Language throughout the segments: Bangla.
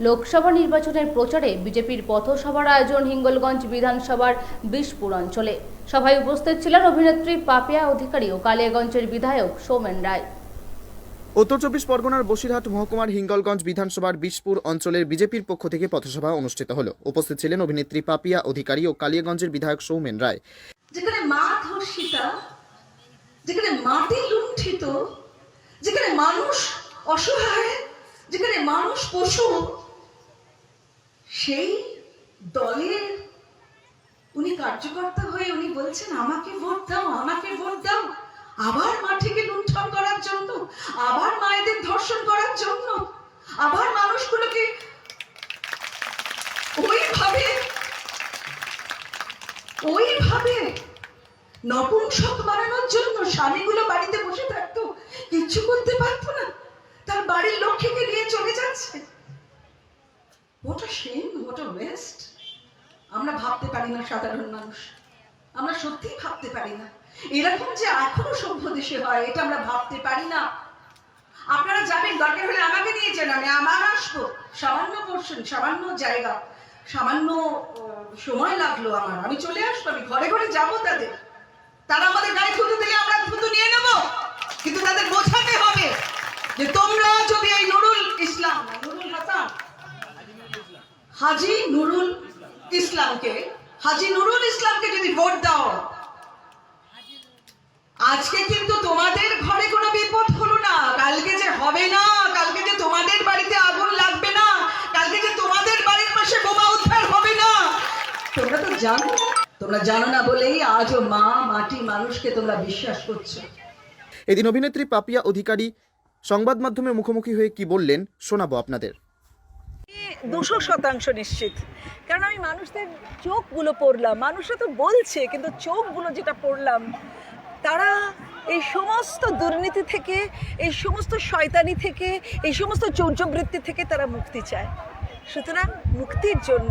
লোকসভা নির্বাচনের প্রচারে বিজেপির পথসভার আয়োজন হিঙ্গলগঞ্জ বিধানসভার বিষপুর অঞ্চলে। সভায় উপস্থিত ছিলেন অভিনেত্রী পাপিয়া অধিকারী ও কালিয়াগঞ্জের বিধায়ক সৌমেন রায়। উত্তর চব্বিশ পরগনার বসিরহাট মহকুমার হিঙ্গলগঞ্জ বিধানসভার বিষপুর অঞ্চলের বিজেপির পক্ষ থেকে পথসভা অনুষ্ঠিত হলো। উপস্থিত ছিলেন অভিনেত্রী পাপিয়া অধিকারী ও কালিয়াগঞ্জের বিধায়ক সৌমেন রায়। যেখানে মা ধর্ষিতা, যেখানে মাটি লুণ্ঠিত, যেখানে মানুষ অসহায়, যেখানে মানুষ পশু, সেই দলের উনি কার্যকর্তা হয়ে উনি বলছেন আমাকে ভোট দাও, আমাকে ভোট দাও। আবার মাটিকে লুণ্ঠন করার জন্য, আবার মায়েদের ধর্ষণ করার জন্য, আবার মানুষগুলোকে ওইভাবে নপুংসক বানানোর জন্য স্বামীগুলো বাড়িতে বসে থাকতো, কিচ্ছু করতে পারতো না, তার বাড়ির লক্ষ্মীকে নিয়ে চলে যাচ্ছে। What a shame, what a waste. আমরা ভাবতে পারি না, সাধারণ মানুষ আমরা সত্যি ভাবতে পারি না এরকম যে এখনো সভ্য দেশে হয়, এটা আমরা ভাবতে পারি না। আপনারা যাবেন, দরকার হলে আমাকে নিয়ে যান, আমি আমার আসবো। সামান্য পোর্শন, সামান্য জায়গা, সামান্য সময় লাগলো আমার, আমি চলে আসবো, আমি ঘরে ঘরে যাবো তাদের। তারা আমাদের গায়ে থুতু দিলে আমরা থুতু নিয়ে নেব, কিন্তু তাদের বোঝাতে হবে যে তোমরা যদি এই নুরুল ইসলাম, নুরুল হাসান, হাজি নুরুল ইসলামকে যদি ভোট দাও, আজকে কিন্তু তোমাদের ঘরে কোনো বিপদ হলো না, কালকে যে হবে না, কালকে যে তোমাদের বাড়িতে আগুন লাগবে না, কালকে যে তোমাদের বাড়ির পাশে বোমা উদ্ধার হবে না, তোমরা তো জানো। তোমরা জানো না বলেই আজও মা, মাটি, মানুষকে তোমরা বিশ্বাস করছো। এদিন অভিনেত্রী পাপিয়া অধিকারী সংবাদ মাধ্যমের মুখোমুখি হয়ে কি বললেন শোনাবো আপনাদের। 200% নিশ্চিত, কারণ আমি মানুষদের চোখগুলো পড়লাম, মানুষরা তো বলছে, কিন্তু চোখগুলো যেটা পড়লাম, তারা এই সমস্ত দুর্নীতি থেকে, এই সমস্ত শয়তানি থেকে, এই সমস্ত চৌর্যবৃত্তি থেকে তারা মুক্তি চায়। সুতরাং মুক্তির জন্য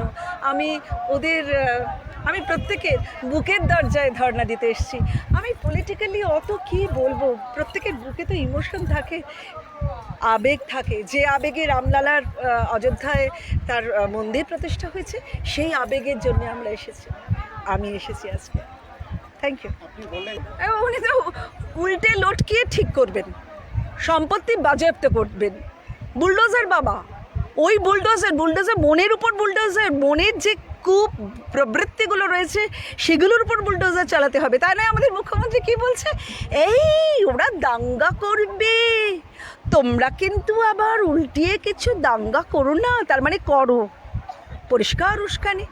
আমি প্রত্যেকের বুকের দরজায় ধর্ণা দিতে এসেছি। আমি পলিটিক্যালি অত কি বলবো, প্রত্যেকের বুকে তো ইমোশন থাকে, আবেগ থাকে। যে আবেগে রামলালার অযোধ্যায় তার মন্দির প্রতিষ্ঠা হয়েছে, সেই আবেগের জন্য আমি এসেছি আজকে। Thank you. উনি তো উল্টে লটকিয়ে ঠিক করবেন, সম্পত্তি বাজেয়াপ্ত করবেন। বুলডোজার বাবা, ওই বুলডোজার মনের উপর বুলডোজার, মনের যে কুপ্রবৃত্তিগুলো রয়েছে সেগুলোর উপর বুলডোজার চালাতে হবে। তাই নয় আমাদের মুখ্যমন্ত্রী কি বলছে, ওরা দাঙ্গা করবে, তোমরা কিন্তু আবার উল্টিয়ে কিছু দাঙ্গা করো না, তার মানে করো। পরিষ্কার উস্কানি।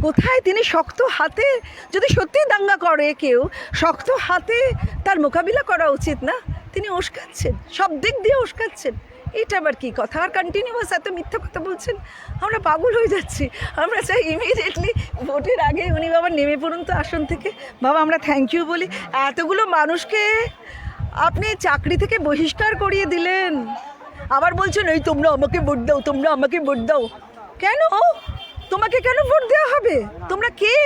কোথায় তিনি শক্ত হাতে, যদি সত্যি দাঙ্গা করে কেউ, শক্ত হাতে তার মোকাবিলা করা উচিত না? তিনি উস্কাচ্ছেন, সব দিক দিয়ে উস্কাচ্ছেন। এটা আবার কি কথা? আর কন্টিনিউয়াস এত মিথ্যা কথা বলছেন, আমরা পাগল হয়ে যাচ্ছি। আমরা চাই ইমিডিয়েটলি ভোটের আগে উনি বাবা নেমে পড়ুন তো আসন থেকে। বাবা আমরা থ্যাংক ইউ বলি, এতগুলো মানুষকে আপনি চাকরি থেকে বহিষ্কার করিয়ে দিলেন, আবার বলছেন এই তোমরা আমাকে ভোট দাও, তোমরা আমাকে ভোট দাও। কেন তোমাকে কেন ভোট দেওয়া হবে? তোমরা কে?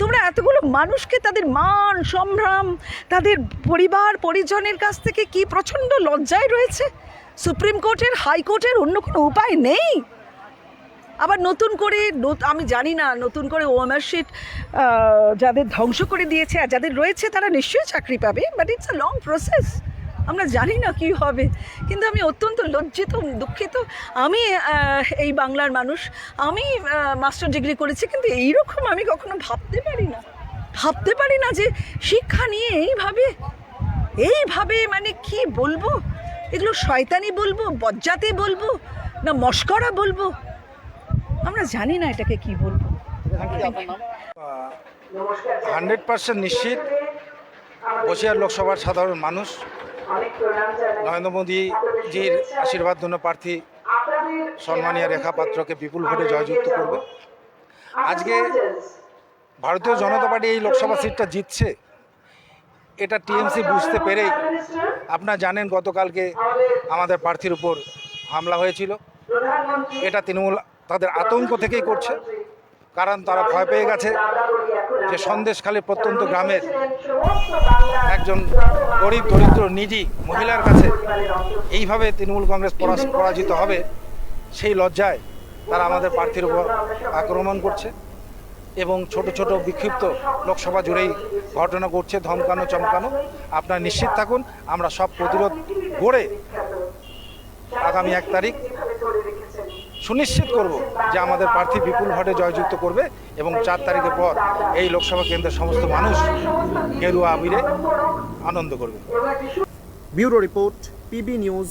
তোমরা এতগুলো মানুষকে, তাদের মান সম্ভ্রম, তাদের পরিবার পরিজনের কাছ থেকে কি প্রচণ্ড লজ্জায় রয়েছে। সুপ্রিম কোর্টের, হাইকোর্টের অন্য কোনো উপায় নেই। আবার নতুন করে, আমি জানি না, নতুন করে ওএমআর শিট যাদের ধ্বংস করে দিয়েছে আর যাদের রয়েছে তারা নিশ্চয়ই চাকরি পাবে, but it's a long process. আমরা জানি না কী হবে, কিন্তু আমি অত্যন্ত লজ্জিত, দুঃখিত। আমি এই বাংলার মানুষ, আমি মাস্টার ডিগ্রি করেছি, কিন্তু এইরকম আমি কখনো ভাবতে পারি না যে শিক্ষা নিয়ে এইভাবে মানে কি বলবো, এগুলো শয়তানি বলবো, বজ্জাতি বলবো, না মস্করা বলবো, আমরা জানি না এটাকে কি বলবো। 100% নিশ্চিত বসিরহাট লোকসভার সাধারণ মানুষ নরেন্দ্র মোদীজির আশীর্বাদ জন্য প্রার্থী সম্মানীয় রেখা পাত্রকে বিপুল ভোটে জয়যুক্ত করবে। আজকে ভারতীয় জনতা পার্টি এই লোকসভা সিটটা জিতছে, এটা টিএমসি বুঝতে পেরেই, আপনারা জানেন গতকালকে আমাদের প্রার্থীর উপর হামলা হয়েছিল। এটা তৃণমূল তাদের আতঙ্ক থেকেই করছে, কারণ তারা ভয় পেয়ে গেছে যে সন্দেশখালী প্রত্যন্ত গ্রামের একজন গরিব দরিদ্র নিজি মহিলার কাছে এইভাবে তৃণমূল কংগ্রেস পরাজিত হবে, সেই লজ্জায় তারা আমাদের প্রার্থীর উপর আক্রমণ করছে এবং ছোট ছোট বিক্ষিপ্ত লোকসভা জুড়েই ঘটনা ঘটছে, ধমকানো চমকানো। আপনারা নিশ্চিত থাকুন, আমরা সব প্রতিরোধ গড়ে আগামী 1 তারিখ সুনিশ্চিত করব যে আমাদের প্রার্থী বিপুল ভোটে জয়যুক্ত করবে এবং 4 তারিখের পর এই লোকসভা কেন্দ্রের সমস্ত মানুষ গেরুয়া আবিরে আনন্দ করবে। Bureau report, PB news.